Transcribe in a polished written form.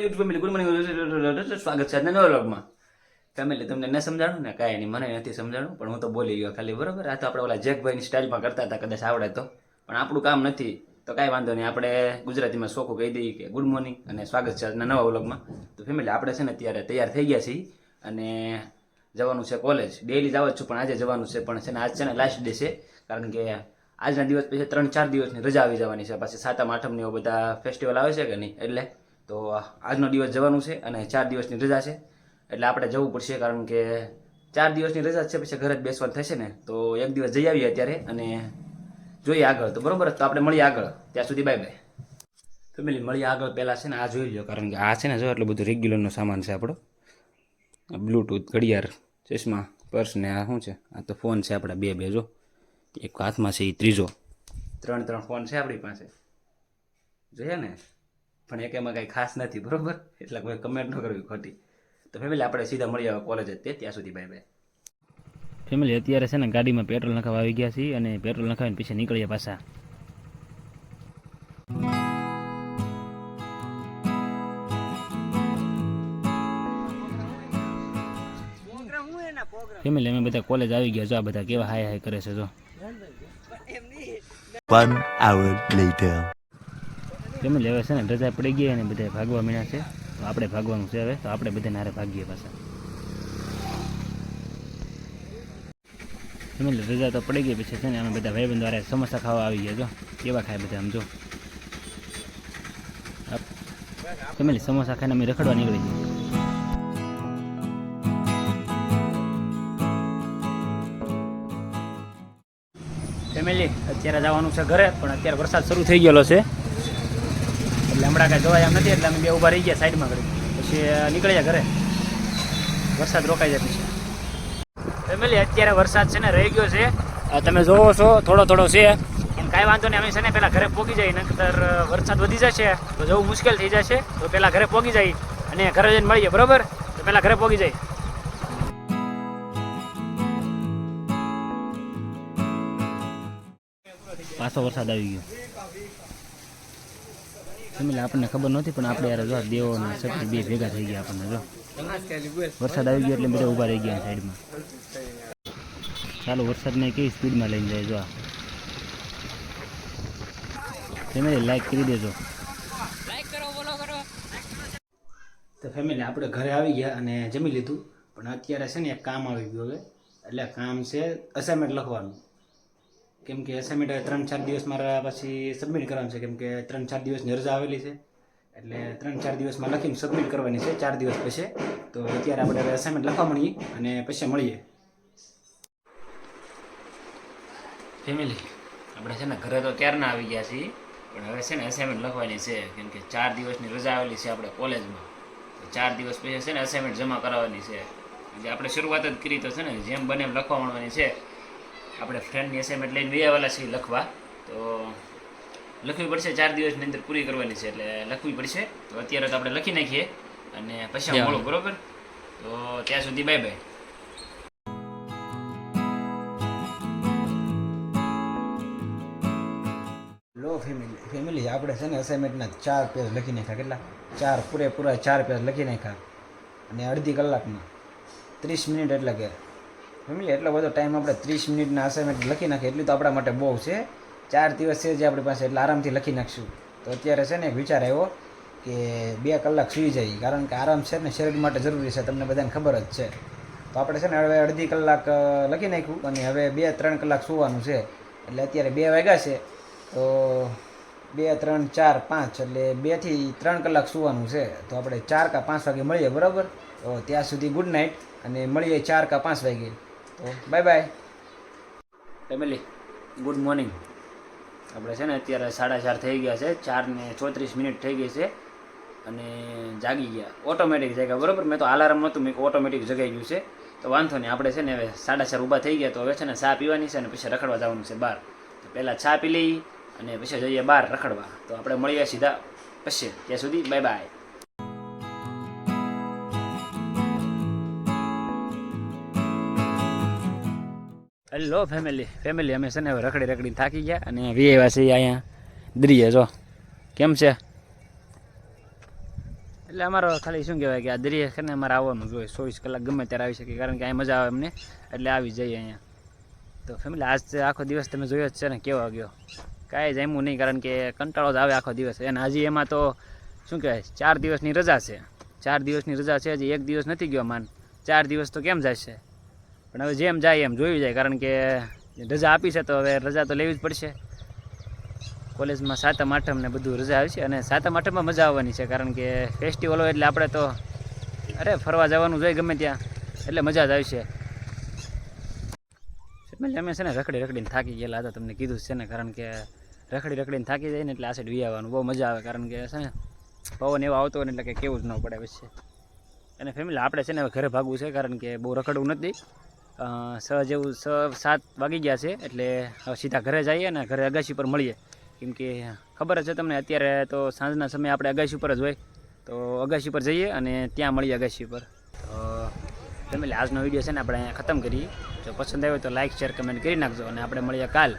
YouTube family good morning, સ્વાગત છે આજના નવા વ્લોગમાં. ફેમિલી તમને ન સમજાણું ને કાંઈ નહીં, મને નથી સમજાણું, પણ હું તો બોલી ગયો ખાલી, બરાબર. આ તો આપણે ઓલા જેકભાઈની સ્ટાઇલમાં કરતા હતા, કદાચ આવડે તો, પણ આપણું કામ નથી તો કાંઈ વાંધો નહીં. આપણે ગુજરાતીમાં સોખું કહી દઈએ કે ગુડ મોર્નિંગ અને સ્વાગત છે આજના નવા વ્લોગમાં. તો ફેમિલી આપણે છે ને અત્યારે તૈયાર થઈ ગયા છીએ અને જવાનું છે કોલેજ. ડેઈલી જવા જ છું, પણ આજે જવાનું છે. પણ છે ને આજ છે ને લાસ્ટ ડે છે, કારણ કે આજના દિવસ પછી 3-4 દિવસની રજા આવી જવાની છે. પાછી 7મ 8મની એવો બધા ફેસ્ટિવલ આવે છે કે નહીં, એટલે તો આજનો દિવસ જવાનું છે અને 4 દિવસની રજા છે, એટલે આપણે જવું પડશે. કારણ કે 4 દિવસની રજા છે, પછી ઘરે જ બેસવાનું થશે ને, તો એક દિવસ જઈ આવીએ અત્યારે અને જોઈએ આગળ. તો બરોબર, તો આપણે મળીએ આગળ. ત્યાં સુધી બાય બાય ફેમિલી. મળીએ આગળ. પહેલાં છે ને આ જોઈ લો, કારણ કે આ છે ને જો એટલું બધું રેગ્યુલરનો સામાન છે આપણો. બ્લૂટૂથ, ઘડિયાળ, ચશ્મા, પર્સ ને આ શું છે, આ તો ફોન છે આપણા બે જો, એક હાથમાં છે, એ ત્રીજો. 3 ફોન છે આપણી પાસે, જોઈએ ને. પણ એક એમાં કંઈ ખાસ નથી, બરોબર, એટલે કોઈ કમેન્ટ ન કરવી ખોટી. તો ફેમિલી આપણે સીધા મળી આવે કોલેજ જ તે. ત્યાં સુધી બાય બાય ફેમિલી. અત્યારે છે ને ગાડીમાં પેટ્રોલ નખાવા આવી ગયા છીએ અને પેટ્રોલ નખાવીને પછી નીકળીએ પાછા. ફેમિલી અમે બધા કોલેજ આવી ગયા. જો આ બધા કેવા હાય હાય કરે છે જો. 1 hour later. ફેમિલી હવે છે ને રજા પડી ગઈ અને બધા ભાગવા મીણા છે, તો આપણે ભાગવાનું છે હવે. તો આપણે બધાને હારે ભાગીએ પાછા. ફેમિલી રજા તો પડી ગઈ, પછી છે ને અમે બધા ભાઈબંધો હારે સમોસા ખાવા આવી ગયા. જો કેવા ખાય બધા આમ જો. ફેમિલી સમોસા ખાઈને અમે રખડવા નીકળી ગયા. ફેમિલી અત્યારે જવાનું છે ઘરે, પણ અત્યારે વરસાદ શરૂ થઈ ગયેલો છે, એટલે હમણાં કાંઈ જોવાય એમ નથી. એટલે અમે બે ઊભા રહી ગયા સાઈડમાં કરી, પછી નીકળી જાય ઘરે. વરસાદ રોકાઈ જાય પછી. ફેમિલી અત્યારે વરસાદ છે ને રહી ગયો છે, તમે જોવો છો થોડો થોડો છે, પણ કાંઈ વાંધો નહીં. અમે છે ને પહેલાં ઘરે પહોંચી જાય, નહીંતર વરસાદ વધી જશે તો જવું મુશ્કેલ થઈ જશે. તો પહેલાં ઘરે પહોંચી જાય અને ઘરે જઈને મળીએ, બરાબર. તો પહેલાં ઘરે પહોંચી જાય. પાછો વરસાદ આવી ગયો. ફેમિલી આપણને ખબર નહોતી, પણ આપણે યાર જો દેવો અને સપની બે ભેગા થઈ ગયા. આપણને જો વરસાદ આવી ગયો એટલે બધા ઊભા રહી ગયા સાઈડમાં. ચાલો વરસાદને કેવી સ્પીડમાં લઈને જાય જો. ફેમિલી લાઈક કરી દેજો. તો ફેમિલી આપણે ઘરે આવી ગયા અને જમી લીધું, પણ અત્યારે છે ને એક કામ આવી ગયું હવે. એટલે કામ છે અસાઇનમેન્ટ લખવાનું. કેમ કે અસાઇનમેન્ટ 3-4 દિવસ મારા પછી સબમિટ કરવાનું છે, કેમ કે 3-4 દિવસની રજા આવેલી છે, એટલે 3-4 દિવસમાં લખીને સબમિટ કરવાની છે 4 દિવસ પછી. તો અત્યારે આપણે હવે અસાઇનમેન્ટ લખવા મળીએ અને પછી મળીએ. ફેમિલી આપણે છે ને ઘરે તો ક્યારના આવી ગયા છીએ, પણ હવે છે ને અસાઇનમેન્ટ લખવાની છે, કેમ કે 4 દિવસની રજા આવેલી છે આપણે કોલેજમાં. તો 4 દિવસ પછી છે ને અસાઇનમેન્ટ જમા કરાવવાની છે. જે આપણે શરૂઆત જ કરી તો છે ને જેમ બને એમ લખવા માંડવાની છે. આપણે ફ્રેન્ડની અસાઇનમેન્ટ લઈને વયાવાલા છીએ લખવા, તો લખવી પડશે. 4 દિવસની અંદર પૂરી કરવાની છે, એટલે લખવી પડશે. તો અત્યારે તો આપણે લખી નાખીએ અને પછી મળું, બરોબર. તો ત્યાં સુધી બાય બાય. લો ફેમિલી આપણે છે ને અસાઇનમેન્ટના 4 પેજ લખી નાખ્યા. કેટલા? 4 પૂરેપૂરા 4 પેજ લખી નાખ્યા, અને અડધી કલાકમાં 30 મિનિટ. એટલે કે ફેમિલી એટલો બધો ટાઈમ આપણે 30 મિનિટના અસાઇનમેન્ટ લખી નાખીએ, એટલું તો આપણા માટે બહુ છે. 4 દિવસ છે જે આપણી પાસે, એટલે આરામથી લખી નાખશું. તો અત્યારે છે ને એક વિચાર આવ્યો કે 2 કલાક સૂઈ જઈએ, કારણ કે આરામ છે ને શરીર માટે જરૂરી છે, તમને બધાને ખબર જ છે. તો આપણે છે ને હવે અડધી કલાક લખી નાખ્યું અને હવે 2-3 કલાક સૂવાનું છે. એટલે અત્યારે 2 વાગ્યા છે, તો 2, 3, 4, 5 એટલે 2 થી 3 કલાક સૂવાનું છે. તો આપણે 4 કે 5 વાગે મળીએ, બરાબર. તો ત્યાં સુધી ગુડ નાઇટ, અને મળીએ 4 કે 5 વાગે. તો bye bye family. Good morning. આપણે છે ને અત્યારે 4:30 થઈ ગયા છે, 4:34 થઈ ગઈ છે, અને જાગી ગયા. ઓટોમેટિક જાગ્યા, બરાબર. મેં તો અલાર્મ નહોતું, મેં ઓટોમેટિક જગાઈ ગયું છે. તો વાંધો નહીં. આપણે છે ને હવે 4:30 ઊભા થઈ ગયા. તો હવે છે ને ચા પીવાની છે અને પછી રખડવા જવાનું છે બહાર. તો પહેલાં ચા પી લઈ અને પછી જઈએ બહાર રખડવા. તો આપણે મળીએ સીધા પછી. ત્યાં સુધી બાય બાય. હેલો ફેમિલી અમે છે ને હવે રખડીને થાકી ગયા અને આવ્યા છીએ અહીંયા દરિયે. જો કેમ છે એટલે અમારો ખાલી શું કહેવાય કે આ દરિયા છે ને અમારે આવવાનું જોઈએ 24 કલાક ગમે ત્યારે આવી શકીએ કારણ કે અહીં મજા આવે અમને એટલે આવી જઈએ અહીંયા. તો ફેમિલી આજ આખો દિવસ તમે જોયો જ છે ને કેવો ગયો, કાંઈ જમ્યું નહીં કારણ કે કંટાળો જ આવે આખો દિવસ. અને હજી એમાં તો શું કહેવાય 4 દિવસની રજા છે, 4 દિવસની રજા છે, હજી 1 દિવસ નથી ગયો માન, 4 દિવસ તો કેમ જાય છે. પણ હવે જેમ જાય એમ જોયું જાય કારણ કે રજા આપી છે તો હવે રજા તો લેવી જ પડશે. કોલેજમાં 7મ 8મ ને બધું રજા આવશે અને 7મ 8મમાં મજા આવવાની છે કારણ કે ફેસ્ટિવલ હોય એટલે આપણે તો અરે ફરવા જવાનું જોઈએ ગમે ત્યાં એટલે મજા જ આવશે. એટલે અમે છે ને રખડીને થાકી ગયેલા હતા, તમને કીધું છે ને કારણ કે રખડીને થાકી જાય ને એટલે આ સાઈડ વી આવવાનું બહુ મજા આવે કારણ કે છે ને પવન એવો આવતો હોય ને એટલે કે કેવું જ ન પડે પછી. અને ફેમિલી આપણે છે ને હવે ઘરે ભાગવું છે કારણ કે બહુ રખડવું નથી. 7 વાગી ગયા છે એટલે હવે સીધા ઘરે જઈએ ને ઘરે અગાશી પર મળીએ કેમ કે ખબર જ છે તમને અત્યારે તો સાંજના સમયે આપણે અગાશી પર જ હોય તો અગાશી પર જઈએ અને ત્યાં મળીએ અગાશી પર. તો ફેમિલી આજનો વિડીયો છે ને આપણે અહીંયા ખતમ કરીએ. જો પસંદ આવ્યો તો લાઇક શેર કમેન્ટ કરી નાખજો અને આપણે મળીએ કાલ.